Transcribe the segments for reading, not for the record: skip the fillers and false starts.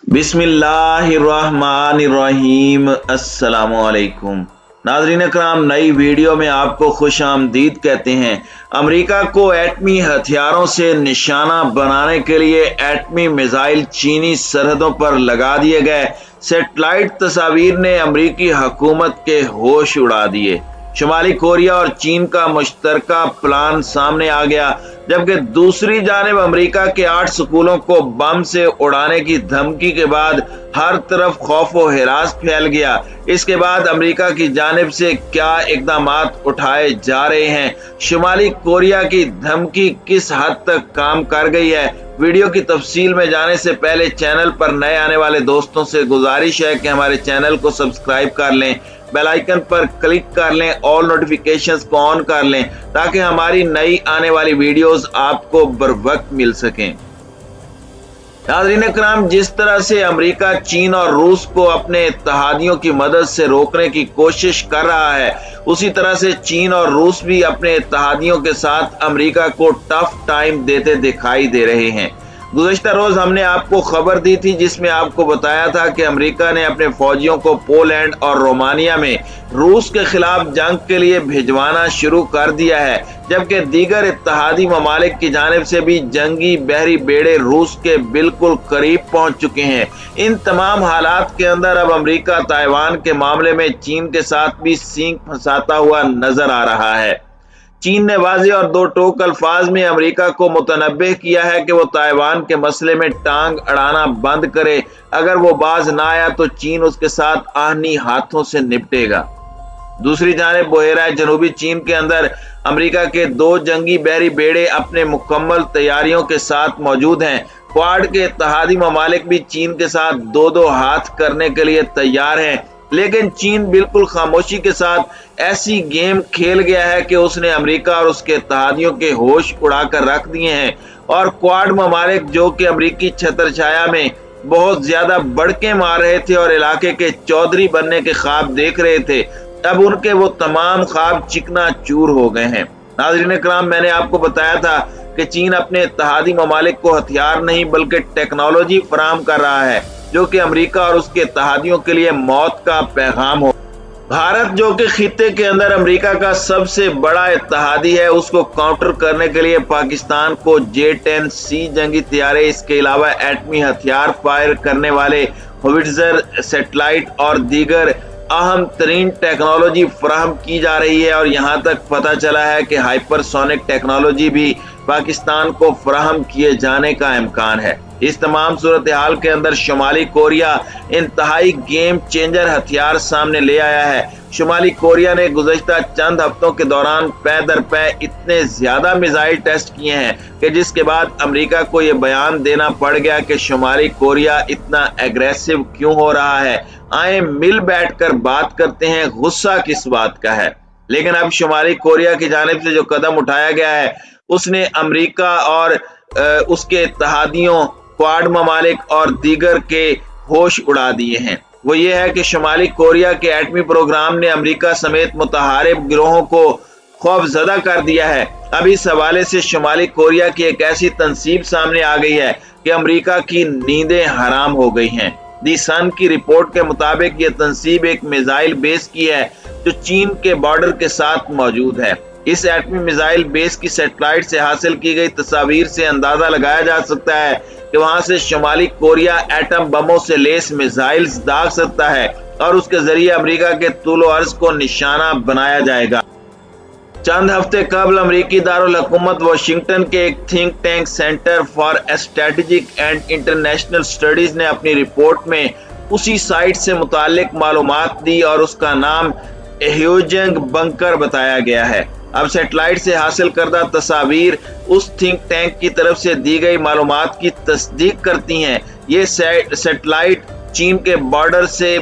बिस्मिल्लाहिर्रहमानिर्रहीम। अस्सलामुअलैकुम नाज़रीन अकराम, नई वीडियो में आपको खुश आमदीद कहते हैं। अमेरिका को एटमी हथियारों से निशाना बनाने के लिए एटमी मिसाइल चीनी सरहदों पर लगा दिए गए। सेटेलाइट तस्वीर ने अमेरिकी हुकूमत के होश उड़ा दिए। शुमाली कोरिया और चीन का मुश्तरका प्लान सामने आ गया, जबकि दूसरी जानिब अमेरिका के 8 स्कूलों को बम से उड़ाने की धमकी के बाद हर तरफ खौफ व हिरास फैल गया। इसके बाद अमेरिका की जानिब से क्या इकदाम उठाए जा रहे हैं, शुमाली कोरिया की धमकी किस हद तक काम कर गई है। वीडियो की तफसील में जाने से पहले चैनल पर नए आने वाले दोस्तों से गुजारिश है कि हमारे चैनल को सब्सक्राइब कर लें, बेल आइकन पर क्लिक कर लें, ऑल नोटिफिकेशंस को ऑन कर लें ताकि हमारी नई आने वाली वीडियोस आपको बर वक्त मिल सकें। नाज़रीन इकराम, जिस तरह से अमेरिका चीन और रूस को अपने इत्तेहादियों की मदद से रोकने की कोशिश कर रहा है, उसी तरह से चीन और रूस भी अपने इत्तेहादियों के साथ अमेरिका को टफ टाइम देते दिखाई दे रहे हैं। गुज़श्ता रोज हमने आपको खबर दी थी जिसमें आपको बताया था कि अमेरिका ने अपने फौजियों को पोलैंड और रोमानिया में रूस के खिलाफ जंग के लिए भिजवाना शुरू कर दिया है, जबकि दीगर इत्तेहादी ममालिक की जानिब से भी जंगी बहरी बेड़े रूस के बिल्कुल करीब पहुंच चुके हैं। इन तमाम हालात के अंदर अब अमेरिका ताइवान के मामले में चीन के साथ भी सींग फंसाता हुआ नजर आ रहा है। चीन ने वाज़ेह और दो टोक अल्फाज में अमेरिका को मुतनब्बे किया है कि वो ताइवान के मसले में टांग अड़ाना बंद करे। अगर वो बाज ना आया तो चीन उसके साथ आहनी हाथों से निपटेगा। दूसरी जानिब बहेरा जनूबी चीन के अंदर अमेरिका के 2 जंगी बहरी बेड़े अपने मुकम्मल तैयारियों के साथ मौजूद हैं। क्वाड के इत्तेहादी ममालिक भी चीन के साथ 2-2 हाथ करने के लिए तैयार हैं, लेकिन चीन बिल्कुल खामोशी के साथ ऐसी गेम खेल गया है कि उसने अमेरिका और उसके इत्तेहादियों के होश उड़ाकर रख दिए हैं। और क्वाड ममालिक जो कि अमेरिकी छत्रछाया में बहुत ज्यादा बड़के मार रहे थे और इलाके के चौधरी बनने के ख्वाब देख रहे थे, अब उनके वो तमाम ख्वाब चिकना चूर हो गए हैं। नाज़रीन इकराम, मैंने आपको बताया था कि चीन अपने इत्तेहादी ममालिक को हथियार नहीं बल्कि टेक्नोलॉजी फराहम कर रहा है जो कि अमेरिका और उसके इत्तेहादियों के लिए मौत का पैगाम हो। भारत जो कि खित्ते के अंदर अमेरिका का सबसे बड़ा इत्तेहादी है, उसको काउंटर करने के लिए पाकिस्तान को J-10C जंगी तैयारे, इसके अलावा एटमी हथियार फायर करने वाले होविट्जर, सेटेलाइट और दीगर अहम तरीन टेक्नोलॉजी फराहम की जा रही है। और यहाँ तक पता चला है कि हाइपरसोनिक टेक्नोलॉजी भी पाकिस्तान को फराहम किए जाने का इम्कान है। इस तमाम सूरत हाल के अंदर शुमाली कोरिया इंतहाई गेम चेंजर हथियार सामने ले आया है। शुमाली कोरिया ने गुज़श्ता चंद हफ्तों के दौरान पै दर पै इतने ज्यादा मिसाइल टेस्ट किए हैं कि जिसके बाद अमेरिका को यह बयान देना पड़ गया कि शुमाली कोरिया इतना एग्रेसिव क्यों हो रहा है। आए मिल बैठकर बात करते हैं गुस्सा किस बात का है। लेकिन अब शुमाली कोरिया की जानिब से जो कदम उठाया गया है उसने अमेरिका और उसके इत्तेहादियों, क्वाड ममालिक और दीगर के होश उड़ा दिए हैं। वो ये है कि शुमाली कोरिया के एटमी प्रोग्राम ने अमेरिका समेत मुतहारिब गिरोहों को खौफजदा कर दिया है। अब इस हवाले से शुमाली कोरिया की एक ऐसी तंसीब सामने आ गई है कि अमेरिका की नींदें हराम हो गई हैं। दी सन की रिपोर्ट के मुताबिक ये तंसीब एक मिसाइल बेस की है जो चीन के बॉर्डर के साथ मौजूद है। इस एटमी मिसाइल बेस की सैटेलाइट से हासिल की गई तस्वीर से अंदाजा लगाया जा सकता है कि वहां से शुमाली कोरिया एटम बमों से लेस मिसाइल्स दाग सकता है और उसके जरिए अमेरिका के तूलो अर्ज को निशाना बनाया जाएगा। चंद हफ्ते कबल अमेरिकी दारुल हुकूमत वाशिंगटन के एक think tank centre for strategic and international studies ने अपनी रिपोर्ट में उसी साइट से मुतालिक मालूमात दी और उसका नाम ह्यूजेंग बंकर बताया गया है। अब सेटेलाइट से हासिल करदा तस्वीर उस थिंक टैंक की तरफ से दी गई मालूमात की तस्दीक करती हैं। ये सेटेलाइट चीन के बॉर्डर से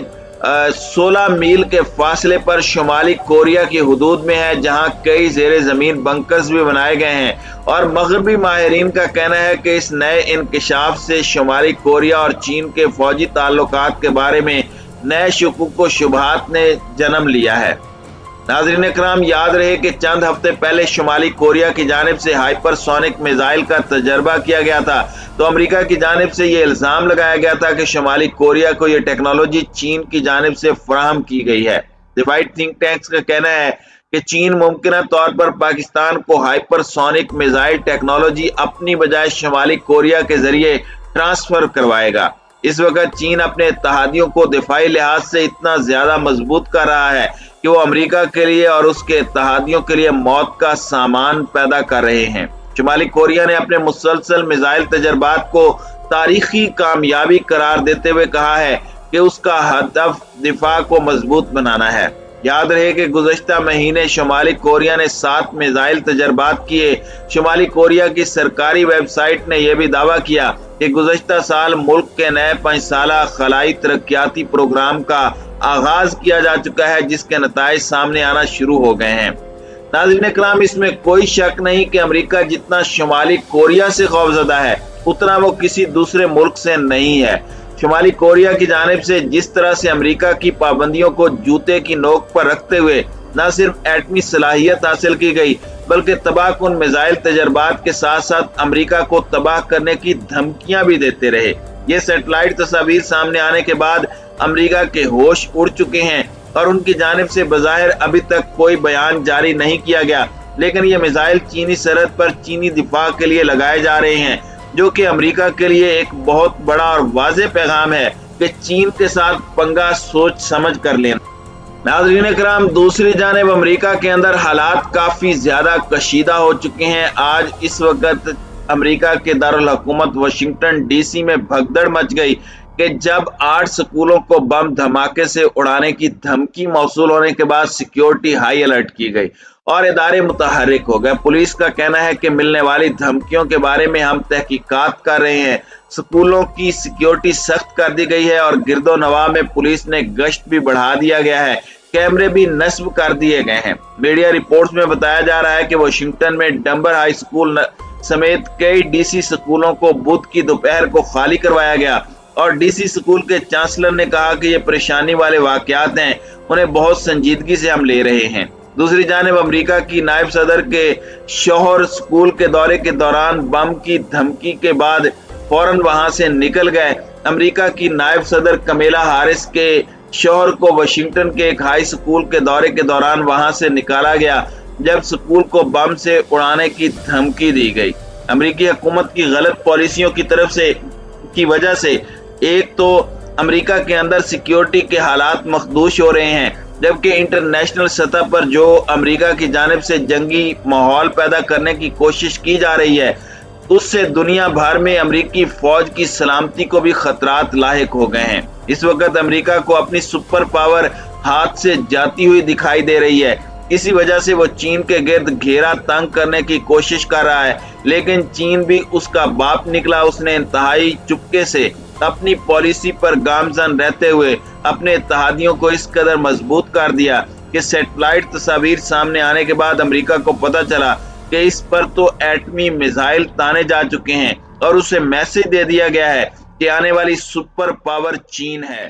16 मील के फासले पर शुमाली कोरिया की हुदूद में है, जहां कई जेरे जमीन बंकर्स भी बनाए गए हैं। और मगरबी माहिरीन का कहना है कि इस नए इंकशाफ से शुमाली कोरिया और चीन के फौजी ताल्लुकात के बारे में नए शुकूक व शुबहात ने जन्म लिया है। नाज़रीन इकराम, याद रहे कि चंद हफ्ते पहले शुमाली कोरिया की जानिब से हाइपरसोनिक मिसाइल का तजर्बा किया गया था, तो अमेरिका की जानिब से ये इल्जाम लगाया गया था कि शुमाली कोरिया को ये टेक्नोलॉजी चीन की जानिब से फराहम की गई है। डिवाइड थिंक टैंक्स का कहना है कि चीन मुमकिन तौर पर पाकिस्तान को हाइपरसोनिक मिसाइल टेक्नोलॉजी अपनी बजाय शुमाली कोरिया के जरिए ट्रांसफर करवाएगा। इस वक्त चीन अपने इत्तेहादियों को दिफाई लिहाज से इतना ज्यादा मजबूत कर रहा है कि वो अमेरिका के लिए और उसके इत्तेहादियों के लिए मौत का सामान पैदा कर रहे हैं। शुमाली कोरिया ने अपने मुसलसल मिसाइल तजर्बात को तारीखी कामयाबी करार देते हुए कहा है कि उसका हदफ दिफा को मजबूत बनाना है। याद रहे कि गुज़श्ता महीने शुमाली कोरिया ने 7 मिसाइल तजर्बात किए। शुमाली कोरिया की सरकारी वेबसाइट ने यह भी दावा किया कि गुज़श्ता साल मुल्क के नए 5 साला खलाई तरक्याती प्रोग्राम का आगाज किया जा चुका है, जिसके नताइज सामने आना शुरू हो गए हैं। नाज़रीन इकराम, इसमें कोई शक नहीं कि अमेरिका जितना शुमाली कोरिया से खौफजदा है, उतना वो किसी दूसरे मुल्क से नहीं है। शुमाली कोरिया की जानिब से जिस तरह से अमेरिका की पाबंदियों को जूते की नोक पर रखते हुए न सिर्फ एटमी सलाहियत हासिल की गई, बल्कि तबाहकुन मिसाइल तजर्बात के साथ साथ अमेरिका को तबाह करने की धमकियां भी देते रहे। ये सैटेलाइट तस्वीर सामने आने के बाद अमेरिका के होश उड़ चुके हैं और उनकी जानिब से बज़ाहिर अभी तक कोई बयान जारी नहीं किया गया, लेकिन ये मिसाइल चीनी सरहद पर चीनी दिफा के लिए लगाए जा रहे हैं, जो कि अमेरिका के लिए एक बहुत बड़ा और वाज़ेह पैगाम है कि चीन के साथ पंगा सोच समझ कर लेना। नाज़रीन इकराम, दूसरी जानिब अमेरिका के अंदर हालात काफी ज्यादा कशीदा हो चुके हैं। आज इस वक्त अमेरिका के दारुल हुकूमत वाशिंगटन डीसी में भगदड़ मच गई कि जब 8 स्कूलों को बम धमाके से उड़ाने की धमकी मौसूल होने के बाद सिक्योरिटी हाई अलर्ट की गई और इदारे मुतहर्रिक हो गए। पुलिस का कहना है कि मिलने वाली धमकियों के बारे में हम तहकीकात कर रहे हैं। स्कूलों की सिक्योरिटी सख्त कर दी गई है और गिरदो नवाह में पुलिस ने गश्त भी बढ़ा दिया गया है, कैमरे भी नस्ब कर दिए गए हैं। मीडिया रिपोर्ट्स में बताया जा रहा है कि वाशिंगटन में डंबर हाई स्कूल समेत कई डीसी स्कूलों को बुध की दोपहर को खाली करवाया गया और डीसी स्कूल के चांसलर ने कहा कि ये परेशानी वाले वाकयात हैं, उन्हें बहुत संजीदगी से हम ले रहे हैं। दूसरी जानिब अमेरिका की नायब सदर के शौहर स्कूल के दौरे के दौरान बम की धमकी के बाद फौरन वहां से निकल गए। अमेरिका की नायब सदर कमेला हारिस के शौहर को वाशिंगटन के एक हाई स्कूल के दौरे के दौरान वहां से निकाला गया जब स्कूल को बम से उड़ाने की धमकी दी गई। अमेरिकी हुकूमत की गलत पॉलिसियों की तरफ से की वजह से एक तो अमेरिका के अंदर सिक्योरिटी के हालात मखदूश हो रहे हैं, जबकि इंटरनेशनल सतह पर जो अमेरिका की जानिब से जंगी माहौल पैदा करने की कोशिश की जा रही है, उससे दुनिया भर में अमेरिकी फौज की सलामती को भी खतरात लाहिक हो गए हैं। इस वक्त अमेरिका को अपनी सुपर पावर हाथ से जाती हुई दिखाई दे रही है। इसी वजह से वो चीन के गिर्द घेरा तंग करने की कोशिश कर रहा है, लेकिन चीन भी उसका बाप निकला। उसने इंतहाई चुपके से अपनी पॉलिसी पर गामजन रहते हुए अपने इत्तेहादियों को इस कदर मजबूत कर दिया कि सैटेलाइट तस्वीर सामने आने के बाद अमेरिका को पता चला कि इस पर तो एटमी मिसाइल ताने जा चुके हैं और उसे मैसेज दे दिया गया है कि आने वाली सुपर पावर चीन है।